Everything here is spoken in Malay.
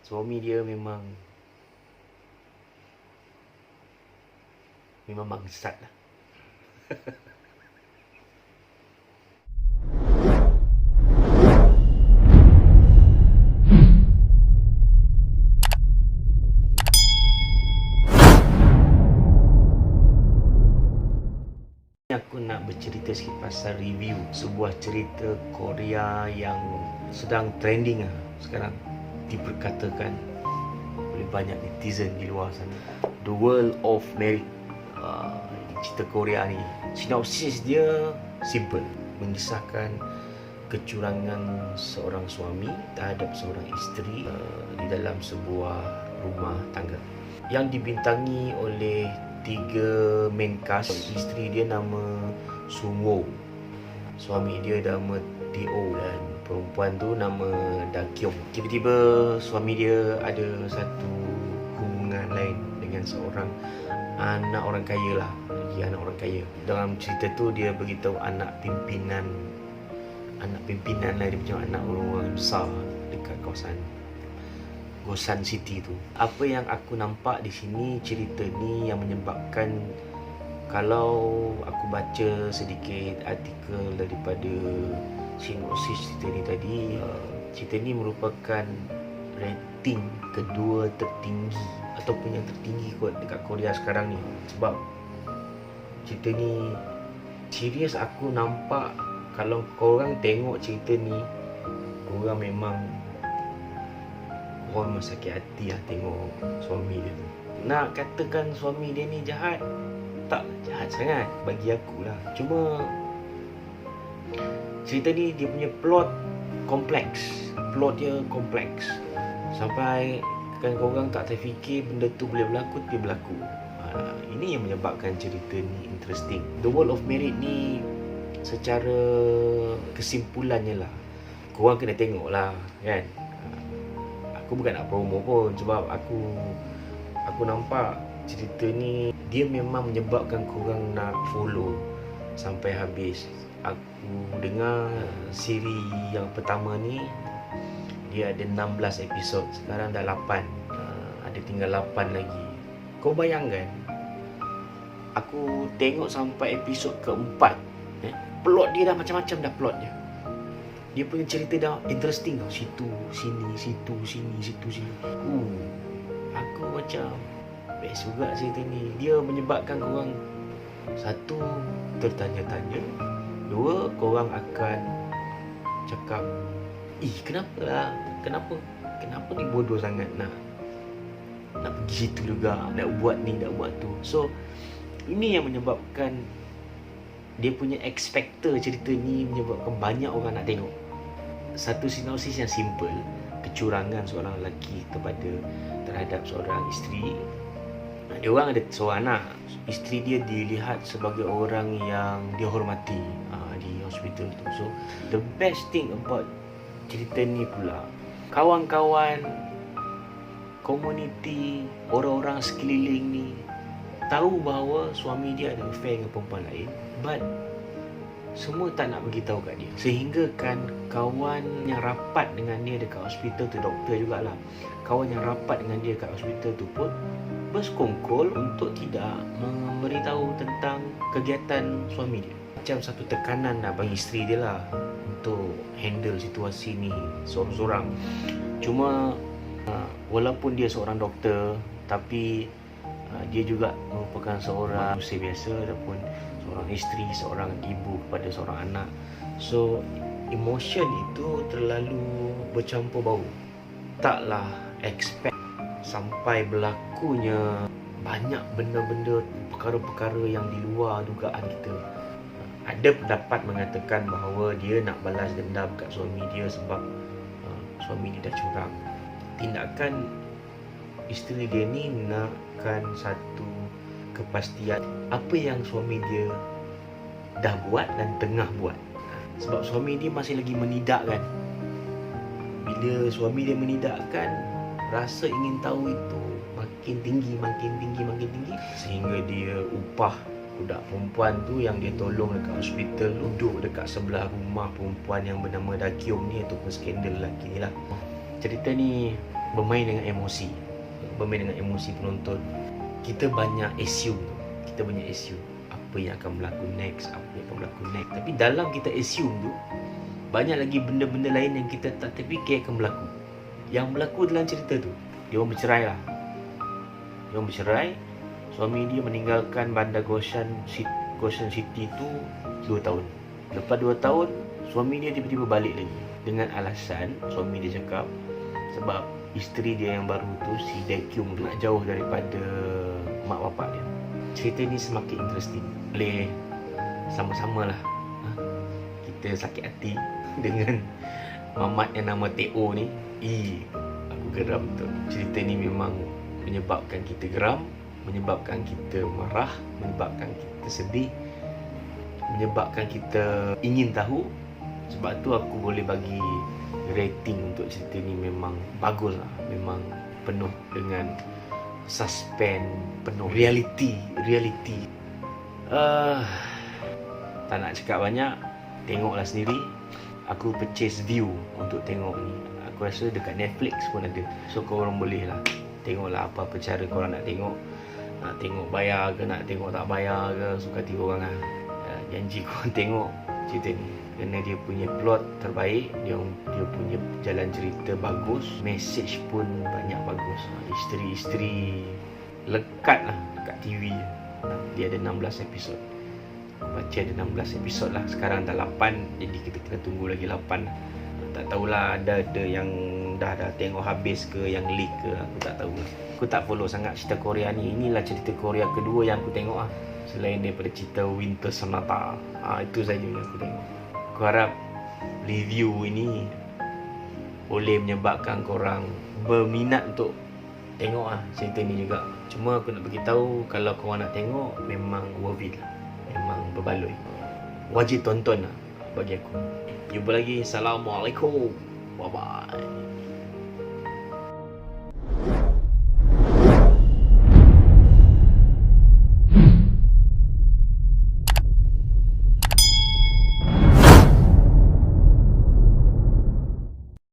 Suami dia memang bangsat lah. Aku nak bercerita sikit pasal review sebuah cerita Korea yang sedang trending sekarang, diperkatakan oleh banyak netizen di luar sana. The World of Merit. Cerita Korea ni, sinopsis dia simple, mengisahkan kecurangan seorang suami terhadap seorang isteri di dalam sebuah rumah tangga, yang dibintangi oleh 3 main cast. Isteri dia nama Sungwo, suami dia nama Do, dan perempuan tu nama Dakyong. Tiba-tiba suami dia ada satu hubungan lain dengan seorang anak orang kaya lah. Dia anak orang kaya. Dalam cerita tu dia beritahu anak pimpinan lah, dia macam anak orang besar dekat kawasan Gosan City tu. Apa yang aku nampak di sini, cerita ni yang menyebabkan, kalau aku baca sedikit artikel daripada sinopsis cerita ni tadi, cerita ni merupakan rating kedua tertinggi ataupun yang tertinggi kot dekat Korea sekarang ni. Sebab cerita ni serius, aku nampak kalau korang tengok cerita ni, korang memang sakit hati lah tengok suami dia tu. Nak katakan suami dia ni jahat, tak jahat sangat bagi aku lah. Cuma cerita ni dia punya plot dia kompleks sampai kan korang tak terfikir benda tu boleh berlaku, tapi berlaku. Ini yang menyebabkan cerita ni interesting. The World of Merit ni secara kesimpulannya lah, korang kena tengok lah kan. Aku bukan nak promo pun, sebab aku nampak cerita ni dia memang menyebabkan korang nak follow sampai habis. Aku dengar siri yang pertama ni dia ada 16 episod, sekarang dah 8. Ada tinggal 8 lagi. Kau bayangkan, aku tengok sampai episod keempat, plot dia dah macam-macam dah plot dia. Dia punya cerita dah interesting tau. Situ, sini, situ, sini, situ, sini. Aku macam best juga cerita ni. Dia menyebabkan korang, satu, tertanya-tanya. Dua, korang akan cakap, kenapa lah? Kenapa ni bodoh sangat nak pergi situ juga, nak buat ni, nak buat tu. So, ini yang menyebabkan dia punya X-factor cerita ni, menyebabkan banyak orang nak tengok. Satu sinopsis yang simple, kecurangan seorang lelaki terhadap seorang isteri. Dia orang ada seorang anak. Isteri dia dilihat sebagai orang yang dihormati di hospital tu. So the best thing about cerita ni pula, kawan-kawan, komuniti, orang-orang sekeliling ni tahu bahawa suami dia ada affair dengan perempuan lain, but semua tak nak beritahu kat dia. Sehingga kan kawan yang rapat dengan dia dekat hospital tu, doktor jugalah, kawan yang rapat dengan dia kat hospital tu pun bersekongkol untuk tidak memberitahu tentang kegiatan suami dia. Macam satu tekanan lah bagi isteri dia lah untuk handle situasi ni seorang-seorang. Cuma walaupun dia seorang doktor, tapi dia juga merupakan seorang manusia biasa ataupun seorang isteri, seorang ibu kepada seorang anak. So emotion itu terlalu bercampur bau. Taklah expect sampai berlakunya banyak benda-benda, perkara-perkara yang di luar dugaan kita. Ada pendapat mengatakan bahawa dia nak balas dendam kat suami dia sebab suami dia dah curang. Tindakan isteri dia ni nakkan satu kepastian apa yang suami dia dah buat dan tengah buat. Sebab suami dia masih lagi menidakkan. Bila suami dia menidakkan, rasa ingin tahu itu makin tinggi, sehingga dia upah budak perempuan tu yang dia tolong dekat hospital, duduk dekat sebelah rumah perempuan yang bernama Dakyong ni, ataupun skandal lelaki ni lah. Cerita ni bermain dengan emosi. Bermain dengan emosi penonton. Kita banyak assume. Apa yang akan berlaku next. Tapi dalam kita assume tu, banyak lagi benda-benda lain yang kita tak terfikir akan berlaku. Yang berlaku dalam cerita tu, dia orang bercerai lah. Suami dia meninggalkan bandar Goshen City tu 2 tahun. Lepas 2 tahun, suami dia tiba-tiba balik lagi. Dengan alasan, suami dia cakap sebab isteri dia yang baru tu, si Daekyung tu, nak jauh daripada mak bapak dia. Cerita ni semakin interesting. Boleh sama-sama lah kita sakit hati dengan mamat yang nama Teo ni. Aku geram betul. Cerita ni memang menyebabkan kita geram, menyebabkan kita marah, menyebabkan kita sedih, menyebabkan kita ingin tahu. Sebab tu aku boleh bagi rating untuk cerita ni memang bagus lah. Memang penuh dengan suspense, penuh reality. Tak nak cakap banyak, tengoklah sendiri. Aku purchase View untuk tengok ni. Aku rasa dekat Netflix pun ada. So korang boleh lah tengoklah apa-apa cara korang nak tengok. Nak tengok bayar ke, nak tengok tak bayar ke, suka hati korang lah. Janji korang tengok cerita ni, kerana dia punya plot terbaik, dia punya jalan cerita bagus, message pun banyak bagus. Isteri-isteri lekat lah kat TV. Dia ada 16 episod. Aku baca ada 16 episod lah. Sekarang dah 8, jadi kita kena tunggu lagi 8. Tak tahulah ada yang dah tengok habis ke, yang leak ke, aku tak tahu. Aku tak follow sangat cerita Korea ni. Inilah cerita Korea kedua yang aku tengok lah, selain daripada cerita Winter Sonata. Itu saja yang aku tengok. Aku harap review ini boleh menyebabkan korang berminat untuk tengok cerita ni juga. Cuma aku nak beritahu, kalau korang nak tengok, memang worth it lah. Memang berbaloi. Wajib tonton lah bagi aku. Jumpa lagi. Assalamualaikum. Bye-bye.